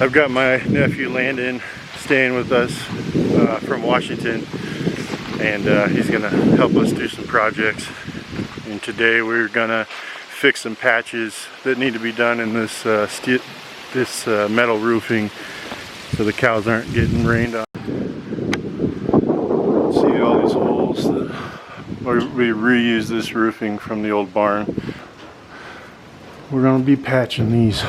I've got my nephew Landon staying with us from Washington, and he's gonna help us do some projects. And today we're gonna fix some patches that need to be done in this metal roofing so the cows aren't getting rained on. See all these holes that we reuse this roofing from the old barn. We're gonna be patching these.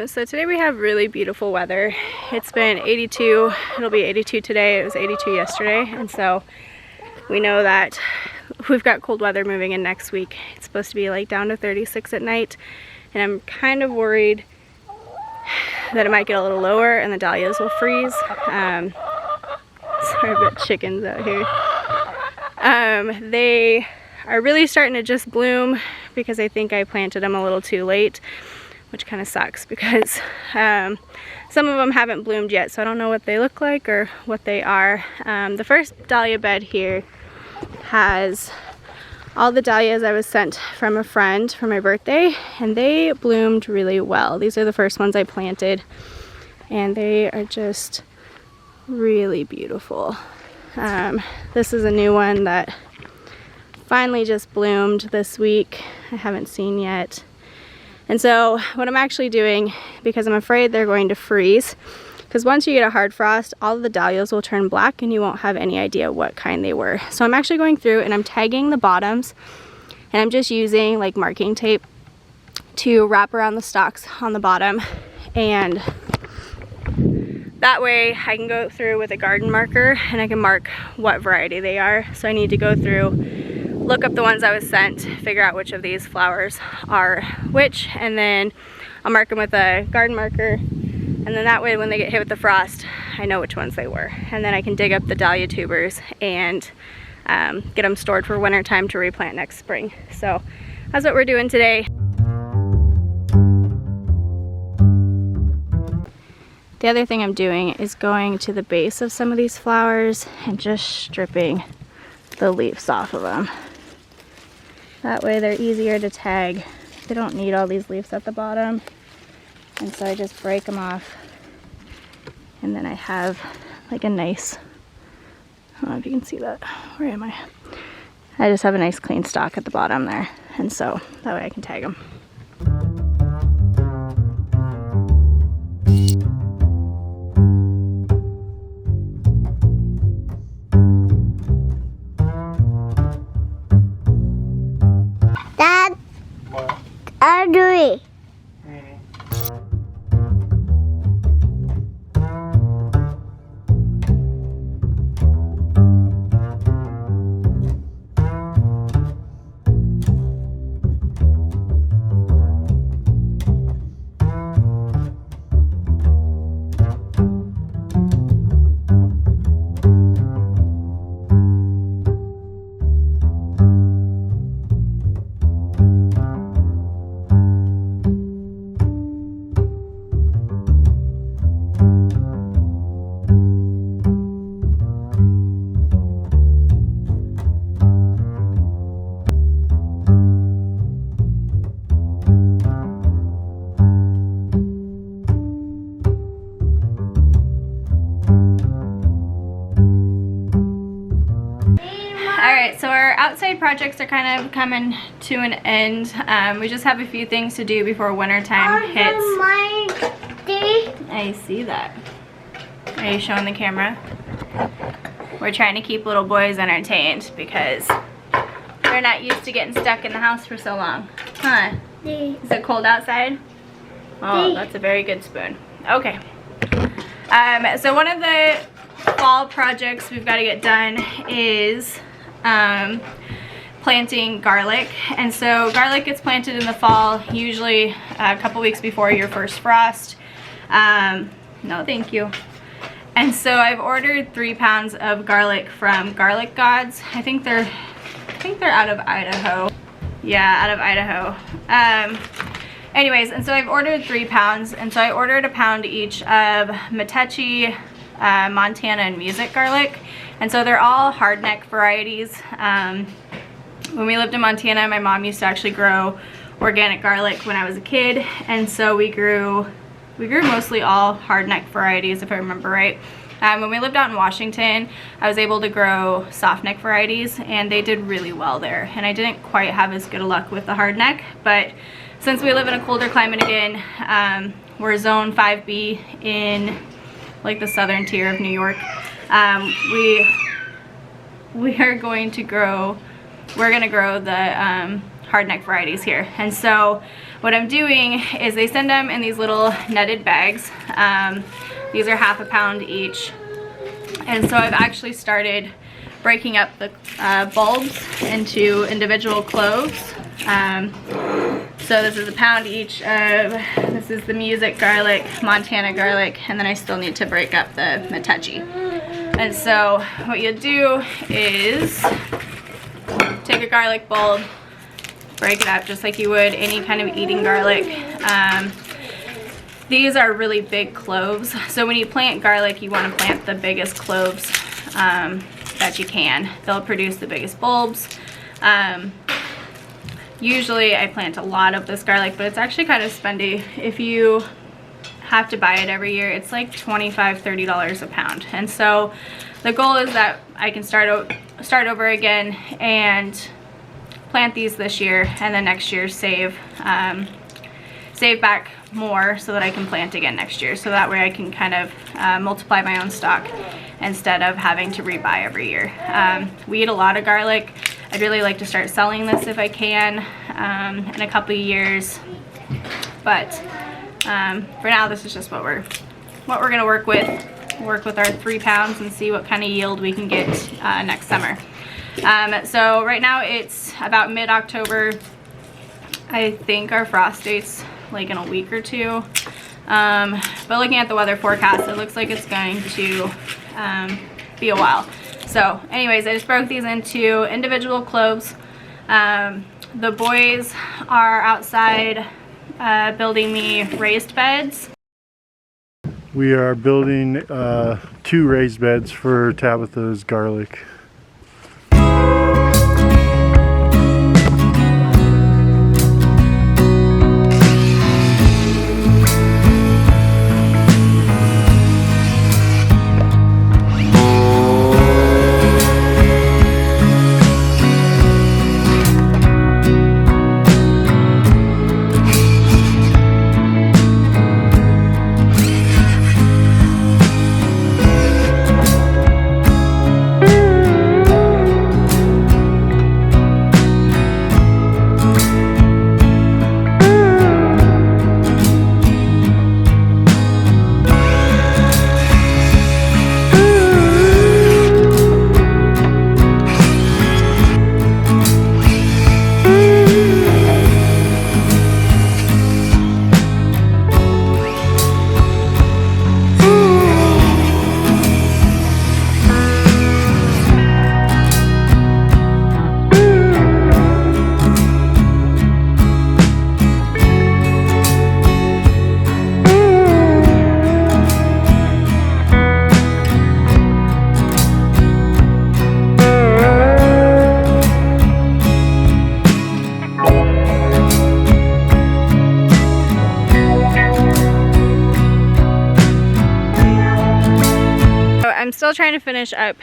So today we have really beautiful weather. It's been 82, it'll be 82 today, it was 82 yesterday, and so we know that we've got cold weather moving in next week. It's supposed to be like down to 36 at night, and I'm kind of worried that it might get a little lower and the dahlias will freeze. Sorry about chickens out here. They are really starting to just bloom because I think I planted them a little too late, which kind of sucks because some of them haven't bloomed yet, so I don't know what they look like or what they are. The first dahlia bed here has all the dahlias I was sent from a friend for my birthday, and they bloomed really well. These are the first ones I planted, and they are just really beautiful. This is a new one that finally just bloomed this week. I haven't seen yet. And so what I'm actually doing, because I'm afraid they're going to freeze, because once you get a hard frost, all of the dahlias will turn black and you won't have any idea what kind they were. So I'm actually going through and I'm tagging the bottoms, and I'm just using like marking tape to wrap around the stalks on the bottom, and that way I can go through with a garden marker and I can mark what variety they are. So I need to go through, look up the ones I was sent, figure out which of these flowers are which, and then I'll mark them with a garden marker, and then that way when they get hit with the frost, I know which ones they were. And then I can dig up the dahlia tubers and get them stored for winter time to replant next spring. So that's what we're doing today. The other thing I'm doing is going to the base of some of these flowers and just stripping the leaves off of them. That way they're easier to tag. They don't need all these leaves at the bottom. And so I just break them off. And then I have like a nice, I don't know if you can see that. Where am I? I just have a nice clean stalk at the bottom there. And so that way I can tag them. Audrey. So our outside projects are kind of coming to an end. We just have a few things to do before winter time hits. I see that. Are you showing the camera? We're trying to keep little boys entertained because they're not used to getting stuck in the house for so long. Huh? Is it cold outside? Oh, that's a very good spoon. Okay. So one of the fall projects we've got to get done is planting garlic. And so garlic gets planted in the fall, usually a couple weeks before your first frost. No, thank you. And so I've ordered 3 pounds of garlic from Garlic Gods. I think they're out of Idaho. Yeah, out of Idaho. Anyways, and so I've ordered 3 pounds, and so I ordered a pound each of Metechi, Montana, and Music garlic. And so they're all hardneck varieties. When we lived in Montana, my mom used to actually grow organic garlic when I was a kid, and so we grew mostly all hardneck varieties, if I remember right. When we lived out in Washington, I was able to grow softneck varieties, and they did really well there. And I didn't quite have as good a luck with the hardneck, but since we live in a colder climate again, we're zone 5B in like the southern tier of New York. We're going to grow the hardneck varieties here. And so what I'm doing is they send them in these little netted bags. These are ½ pound each. And so I've actually started breaking up the bulbs into individual cloves. So this is a pound each of, this is the Music garlic, Montana garlic, and then I still need to break up the Metechi. And so what you do is take a garlic bulb, break it up just like you would any kind of eating garlic. These are really big cloves, so when you plant garlic, you want to plant the biggest cloves that you can. They'll produce the biggest bulbs. Usually I plant a lot of this garlic, but it's actually kind of spendy. If you have to buy it every year, it's like $25–30 a pound. And so the goal is that I can start over again and plant these this year, and then next year save back more so that I can plant again next year. So that way I can kind of multiply my own stock instead of having to rebuy every year. We eat a lot of garlic. I'd really like to start selling this if I can in a couple of years, but for now this is just what we're gonna work with our 3 pounds and see what kind of yield we can get next summer. So right now it's about mid-October. I think our frost date's like in a week or 2, but looking at the weather forecast, it looks like it's going to be a while. So anyways, I just broke these into individual cloves. The boys are outside building me raised beds. We are building 2 raised beds for Tabitha's garlic. Still trying to finish up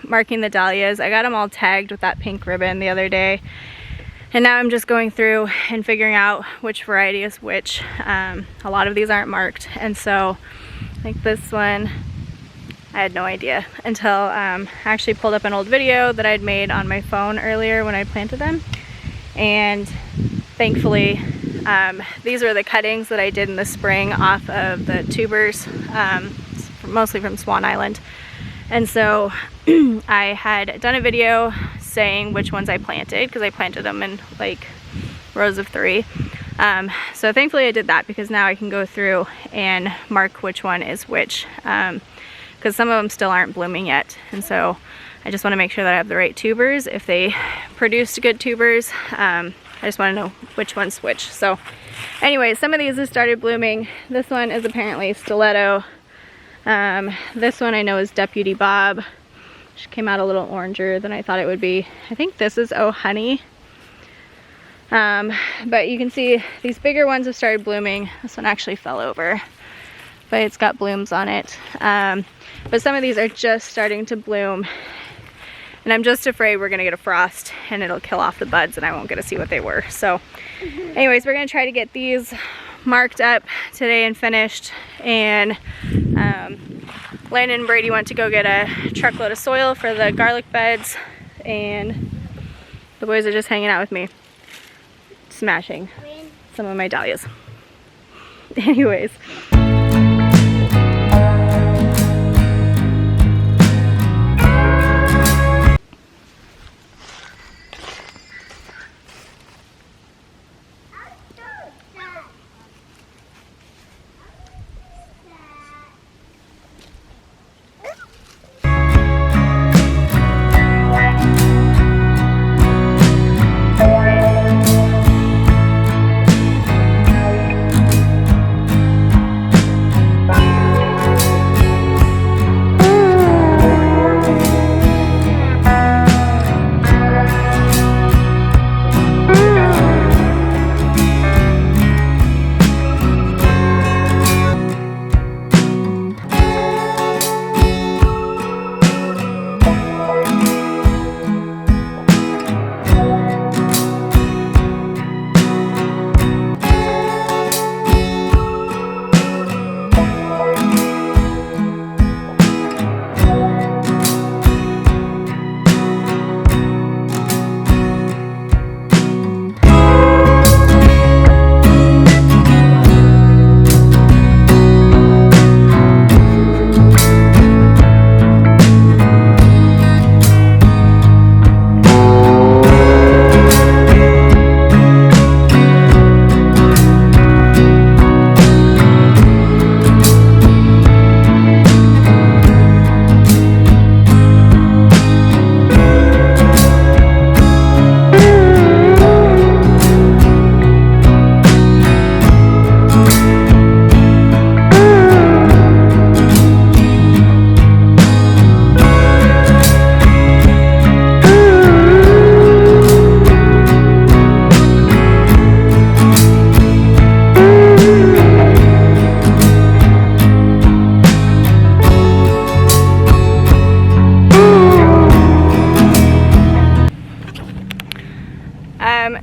marking the dahlias. I got them all tagged with that pink ribbon the other day, and now I'm just going through and figuring out which variety is which. A lot of these aren't marked, and so like this one, I had no idea until I actually pulled up an old video that I'd made on my phone earlier when I planted them, and thankfully these were the cuttings that I did in the spring off of the tubers, mostly from Swan Island. And so I had done a video saying which ones I planted because I planted them in like rows of 3. So thankfully I did that because now I can go through and mark which one is which, because some of them still aren't blooming yet, and so I just want to make sure that I have the right tubers. If they produced good tubers, I just want to know which one's which. So anyways, some of these have started blooming. This one is apparently Stiletto. This one I know is Deputy Bob. She came out a little oranger than I thought it would be. I think this is Oh Honey. But you can see these bigger ones have started blooming. This one actually fell over, but it's got blooms on it. But some of these are just starting to bloom, and I'm just afraid we're gonna get a frost and it'll kill off the buds and I won't get to see what they were. So anyways, we're gonna try to get these marked up today and finished. And Landon and Brady went to go get a truckload of soil for the garlic beds, and the boys are just hanging out with me, smashing some of my dahlias. Anyways.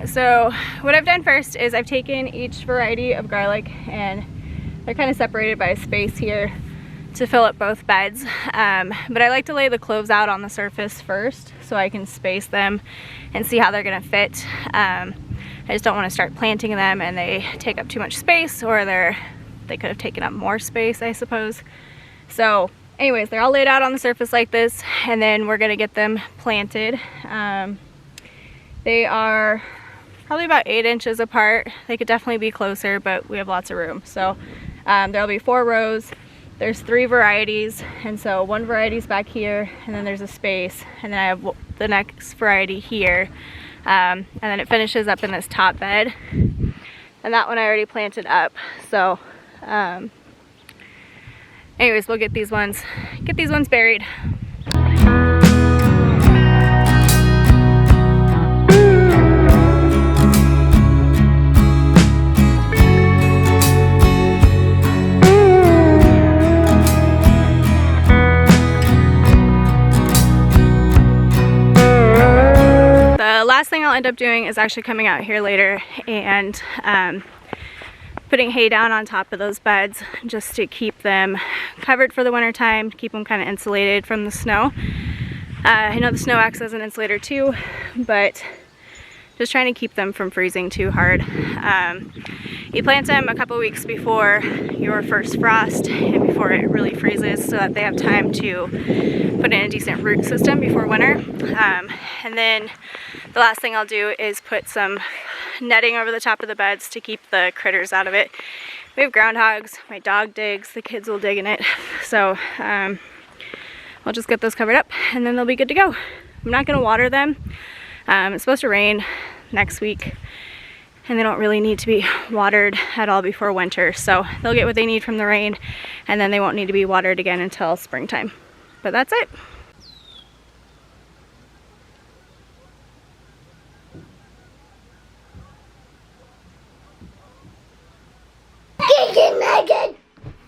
So what I've done first is I've taken each variety of garlic, and they're kind of separated by a space here to fill up both beds. But I like to lay the cloves out on the surface first so I can space them and see how they're gonna fit. I just don't want to start planting them and they take up too much space, or they could have taken up more space, I suppose. So anyways, they're all laid out on the surface like this, and then we're gonna get them planted. They are probably about 8 inches apart. They could definitely be closer, but we have lots of room. So there'll be 4 rows. There's 3 varieties, and so one variety's back here, and then there's a space, and then I have the next variety here, and then it finishes up in this top bed, and that one I already planted up. So anyways, we'll get these ones buried. The last thing I'll end up doing is actually coming out here later and putting hay down on top of those beds just to keep them covered for the winter time, keep them kind of insulated from the snow. I know the snow acts as an insulator too, but just trying to keep them from freezing too hard. You plant them a couple weeks before your first frost and before it really freezes so that they have time to put in a decent root system before winter. And then the last thing I'll do is put some netting over the top of the beds to keep the critters out of it. We have groundhogs, my dog digs, the kids will dig in it. So I'll just get those covered up and then they'll be good to go. I'm not gonna water them. It's supposed to rain next week and they don't really need to be watered at all before winter. So they'll get what they need from the rain and then they won't need to be watered again until springtime. But that's it.